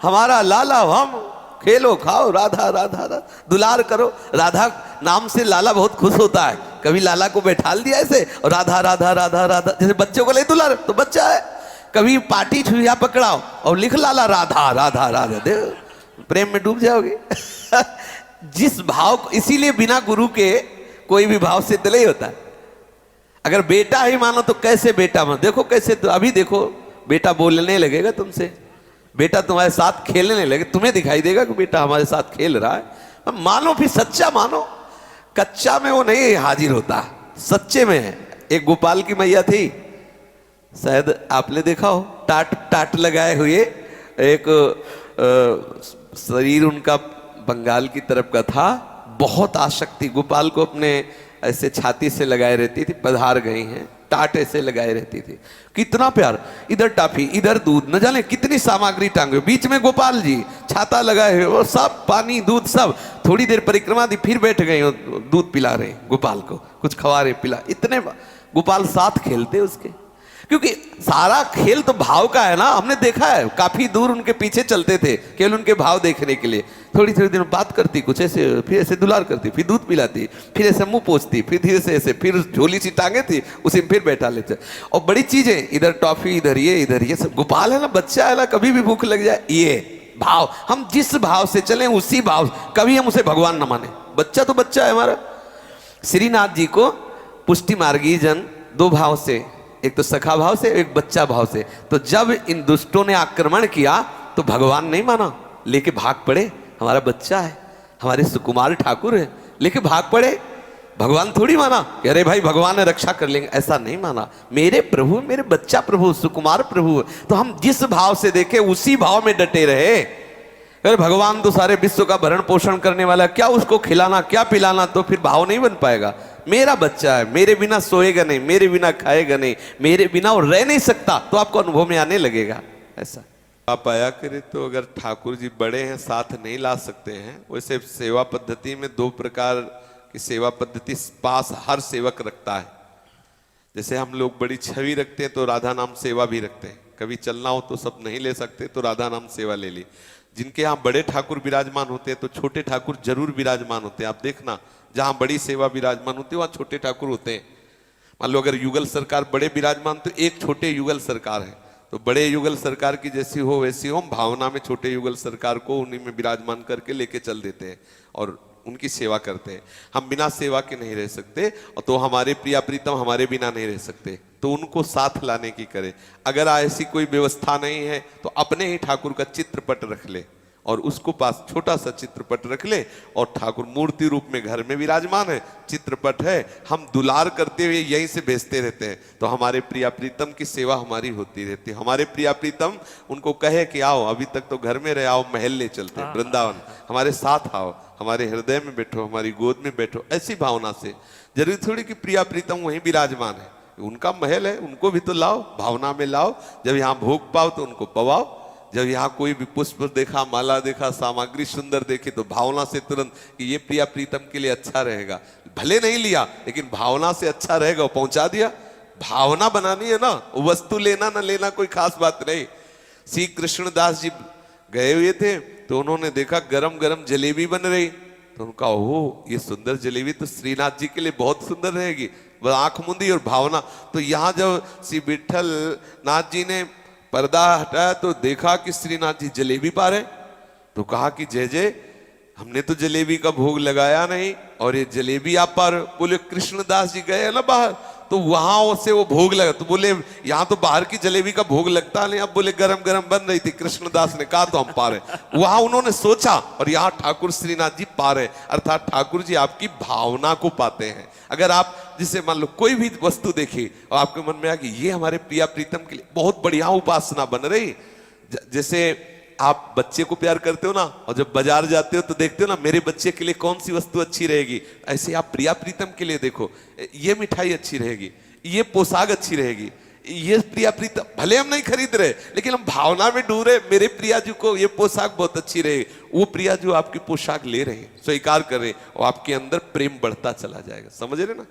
हमारा लाला हम, खेलो खाओ राधा राधा राधा, दुलार करो। राधा नाम से लाला बहुत खुश होता है। कभी लाला को बैठाल दिया ऐसे और राधा राधा राधा राधा, जैसे बच्चों को ले दुलार तो बच्चा है। कभी पाटी छुरिया पकड़ाओ और लिख लाला राधा राधा राधा, दे प्रेम में डूब जाओगे। जिस भाव को, इसीलिए बिना गुरु के कोई भी भाव सिद्ध नहीं होता। अगर बेटा ही मानो तो कैसे बेटा मानो, देखो कैसे, तो अभी देखो बेटा बोलने लगेगा तुमसे, बेटा तुम्हारे साथ खेलने लगे, तुम्हें दिखाई देगा कि बेटा हमारे साथ खेल रहा है। मानो, फिर सच्चा मानो। कच्चा में वो नहीं हाजिर होता, सच्चे में है। एक गोपाल की मैया थी, शायद आपने देखा हो, टाट टाट लगाए हुए, एक शरीर उनका बंगाल की तरफ का था, बहुत आसक्ति, गोपाल को अपने ऐसे छाती से लगाए रहती थी, पधार गई हैं, टाट ऐसे लगाए रहती थी, कितना प्यार, इधर टाफी इधर दूध, न जाने कितनी सामग्री टांगे, बीच में गोपाल जी छाता लगाए हुए और सब पानी दूध सब। थोड़ी देर परिक्रमा दी, फिर बैठ गए, दूध पिला रहे गोपाल को, कुछ खवा रहे, पिला, इतने गोपाल साथ खेलते उसके, क्योंकि सारा खेल तो भाव का है ना। हमने देखा है, काफी दूर उनके पीछे चलते थे केवल उनके भाव देखने के लिए। थोड़ी थोड़ी देर बात करती कुछ ऐसे, फिर ऐसे दुलार करती, फिर दूध पिलाती, फिर ऐसे मुंह पोंछती, फिर धीरे से ऐसे, फिर झोली सी टांगे थी उसी में फिर बैठा लेते। और बड़ी चीजें, इधर टॉफी इधर ये सब। गोपाल है ना, बच्चा है ना, कभी भी भूख लग जाए, ये भाव, हम जिस भाव से चले उसी भाव, कभी हम उसे भगवान न माने। बच्चा तो बच्चा है हमारा। श्रीनाथ जी को पुष्टि मार्गी जन दो भाव से, एक तो सखा भाव से, एक बच्चा भाव से। तो जब इन दुष्टों ने आक्रमण किया तो भगवान नहीं माना, लेके भाग पड़े, हमारा बच्चा है, हमारे सुकुमार ठाकुर है, लेके भाग पड़े। भगवान थोड़ी माना कि अरे भाई भगवान ने रक्षा कर लेंगे, ऐसा नहीं माना। मेरे प्रभु, मेरे बच्चा प्रभु, सुकुमार प्रभु। तो हम जिस भाव से देखे उसी भाव में डटे रहे। अरे भगवान तो सारे विश्व का भरण पोषण करने वाला, क्या उसको खिलाना क्या पिलाना, तो फिर भाव नहीं बन पाएगा। मेरा बच्चा है, मेरे बिना सोएगा नहीं, मेरे बिना खाएगा नहीं, मेरे बिना वो रह नहीं सकता, तो आपको अनुभव में आने लगेगा। ऐसा आप आया करें। तो अगर ठाकुर जी बड़े हैं, साथ नहीं ला सकते हैं। वैसे सेवा पद्धति में दो प्रकार की सेवा पद्धति पास हर सेवक रखता है। जैसे हम लोग बड़ी छवि रखते हैं तो राधा नाम सेवा भी रखते हैं। कभी चलना हो तो सब नहीं ले सकते तो राधा नाम सेवा ले ली। जिनके यहाँ बड़े ठाकुर विराजमान होते हैं तो छोटे ठाकुर जरूर विराजमान होते हैं। आप देखना, जहाँ बड़ी सेवा विराजमान होती है वहाँ छोटे ठाकुर होते हैं। मान लो अगर युगल सरकार बड़े विराजमान तो एक छोटे युगल सरकार है, तो बड़े युगल सरकार की जैसी हो वैसी हो, हम भावना में छोटे युगल सरकार को उन्हीं में विराजमान करके लेके चल देते हैं और उनकी सेवा करते हैं। हम बिना सेवा के नहीं रह सकते, और तो हमारे प्रिया प्रीतम हमारे बिना नहीं रह सकते, तो उनको साथ लाने की करें। अगर ऐसी कोई व्यवस्था नहीं है तो अपने ही ठाकुर का चित्रपट रख ले और उसको पास छोटा सा चित्रपट रख ले, और ठाकुर मूर्ति रूप में घर में विराजमान है, चित्रपट है, हम दुलार करते हुए यहीं से भेजते रहते हैं। तो हमारे प्रिया प्रीतम की सेवा हमारी होती रहती है। हमारे प्रिया प्रीतम उनको कहे कि आओ, अभी तक तो घर में रहे, आओ महल ले चलते हैं, वृंदावन हमारे साथ आओ, हमारे हृदय में बैठो, हमारी गोद में बैठो। ऐसी भावना से, जरूरी थोड़ी कि प्रिया प्रीतम वहीं विराजमान है, उनका महल है, उनको भी तो लाओ, भावना में लाओ। जब यहाँ भोग पाओ तो उनको पवाओ। जब यहाँ कोई भी पुष्प देखा, माला देखा, सामग्री सुंदर देखी तो भावना से तुरंत कि ये प्रिया प्रीतम के लिए अच्छा रहेगा, भले नहीं लिया लेकिन भावना से अच्छा रहेगा, वो पहुंचा दिया। भावना बनानी है ना, वस्तु लेना ना लेना कोई खास बात नहीं। श्री कृष्णदास जी गए हुए थे तो उन्होंने देखा गरम गरम जलेबी बन रही, तो उनका ओह ये सुंदर जलेबी तो श्रीनाथ जी के लिए बहुत सुंदर रहेगी, आंख मूंदी और भावना। तो यहाँ जब श्री विठल नाथ जी ने पर्दा हटाया तो देखा कि श्रीनाथ जी जलेबी पा रहे, तो कहा कि जय जय, हमने तो जलेबी का भोग लगाया नहीं और ये जलेबी आप पा रहे। बोले कृष्णदास जी गए ना बाहर, तो वहां से वो भोग लगा, तो बोले यहाँ तो बाहर की जलेबी का भोग लगता नहीं। अब बोले गरम गरम बन रही थी, कृष्णदास ने कहा तो हम पा रहे। वहां उन्होंने सोचा और यहाँ ठाकुर श्रीनाथ जी पा रहे, अर्थात ठाकुर जी आपकी भावना को पाते हैं। अगर आप जिसे मान लो कोई भी वस्तु देखी और आपके मन में आ कि ये हमारे प्रिया प्रीतम के लिए बहुत बढ़िया उपासना बन रही। जैसे आप बच्चे को प्यार करते हो ना, और जब बाजार जाते हो तो देखते हो ना मेरे बच्चे के लिए कौन सी वस्तु अच्छी रहेगी, ऐसे आप प्रिया प्रीतम के लिए देखो, ये मिठाई अच्छी रहेगी, ये पोशाक अच्छी रहेगी, ये प्रिया प्रीतम, भले हम नहीं खरीद रहे लेकिन हम भावना में डूब रहे, मेरे प्रिया जी को ये पोशाक बहुत अच्छी रहे। वो प्रिया जो आपकी पोशाक ले रहे हैं, स्वीकार कर रहे, और आपके अंदर प्रेम बढ़ता चला जाएगा। समझ रहे ना।